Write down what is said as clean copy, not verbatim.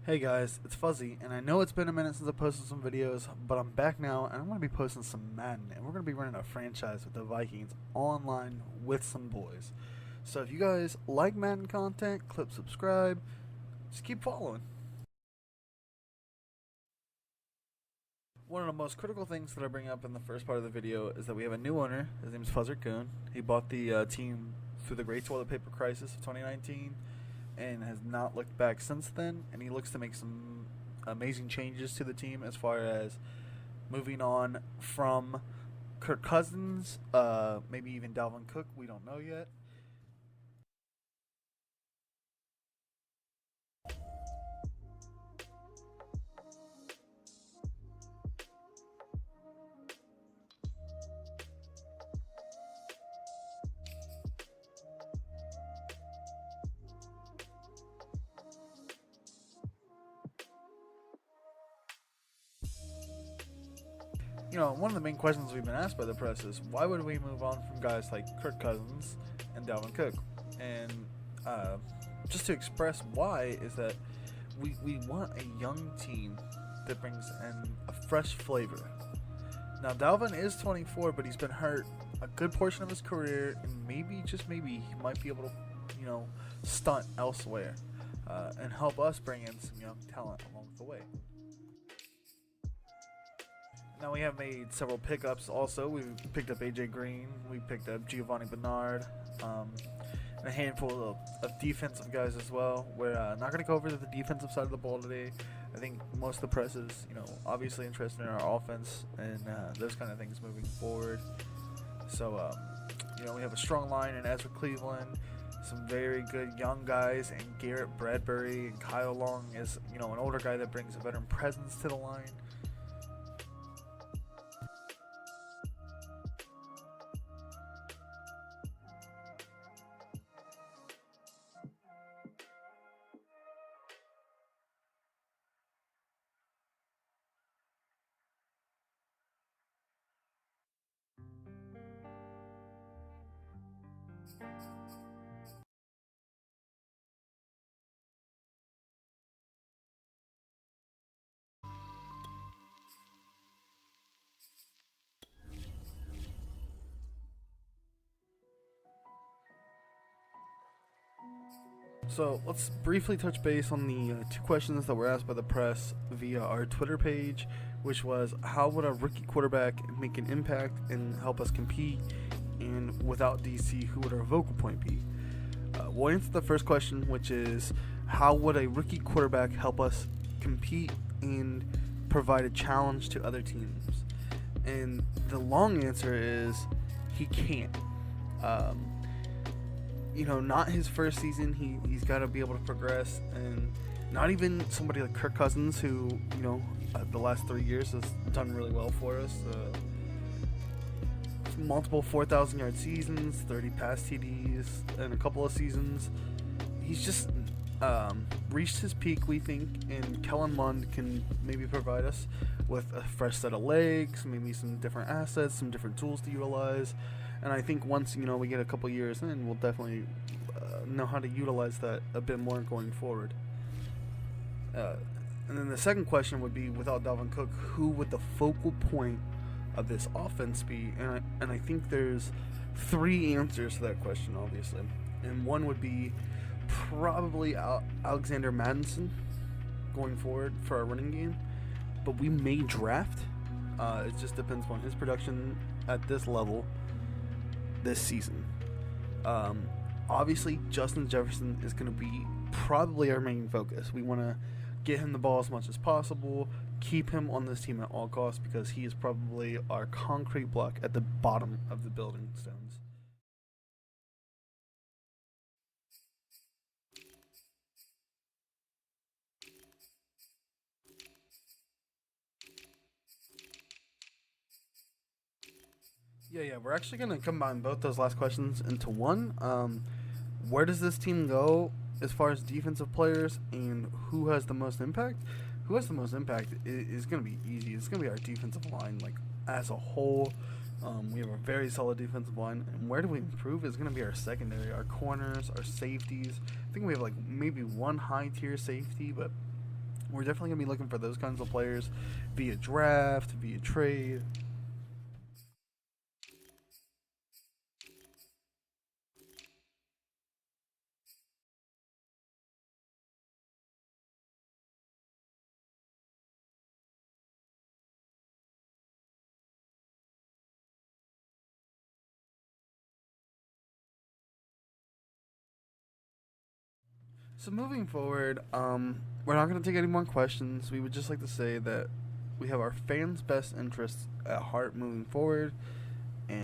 Hey guys, it's Fuzzy, and I know it's been a minute since I posted some videos, but I'm back now, and I'm going to be posting some Madden, and we're going to be running a franchise with the Vikings online with some boys. So if you guys like Madden content, click subscribe, just keep following. One of the most critical things that I bring up in the first part of the video is that we have a new owner. His name is Fuzzer Coon. He bought the team through the Great Toilet Paper Crisis of 2019. And has not looked back since then, and he looks to make some amazing changes to the team as far as moving on from Kirk Cousins, maybe even Dalvin Cook, we don't know yet. One of the main questions we've been asked by the press is why would we move on from guys like Kirk Cousins and Dalvin Cook? And just to express why is that we want a young team that brings in a fresh flavor. Now, Dalvin is 24, but he's been hurt a good portion of his career, and maybe, just maybe, he might be able to, stunt elsewhere and help us bring in some young talent along the way. Now we have made several pickups also. We've picked up AJ Green, we picked up Giovanni Bernard, and a handful of defensive guys as well. We're not going to go over to the defensive side of the ball today. I think most of the press is, obviously interested in our offense and those kind of things moving forward. So, we have a strong line in Ezra Cleveland, some very good young guys, and Garrett Bradbury and Kyle Long is, an older guy that brings a veteran presence to the line. So let's briefly touch base on the two questions that were asked by the press via our Twitter page, which was how would a rookie quarterback make an impact and help us compete, and without DC, who would our vocal point be? We'll answer the first question, which is how would a rookie quarterback help us compete and provide a challenge to other teams? And the long answer is he can't. Not his first season. He's got to be able to progress, and not even somebody like Kirk Cousins, who the last 3 years has done really well for us. Multiple 4,000-yard seasons, 30 pass TDs, and a couple of seasons. He's just reached his peak, we think, and Kellen Mond can maybe provide us with a fresh set of legs, maybe some different assets, some different tools to utilize. And I think once, we get a couple years in, we'll definitely know how to utilize that a bit more going forward. And then the second question would be, without Dalvin Cook, who would the focal point of this offense be? And I think there's three answers to that question, obviously. And one would be probably Alexander Madison going forward for our running game. But we may draft. It just depends on his production at this level this season. Obviously, Justin Jefferson is going to be probably our main focus. We want to get him the ball as much as possible, keep him on this team at all costs, because he is probably our concrete block at the bottom of the building stones. Yeah, we're actually going to combine both those last questions into one. Where does this team go as far as defensive players, and who has the most impact? Who has the most impact is going to be easy. It's going to be our defensive line, as a whole. We have a very solid defensive line, and where do we improve is going to be our secondary, our corners, our safeties. I think we have maybe one high tier safety, but We're definitely going to be looking for those kinds of players via draft, via trade. So moving forward, we're not going to take any more questions. We would just like to say that we have our fans' best interests at heart moving forward.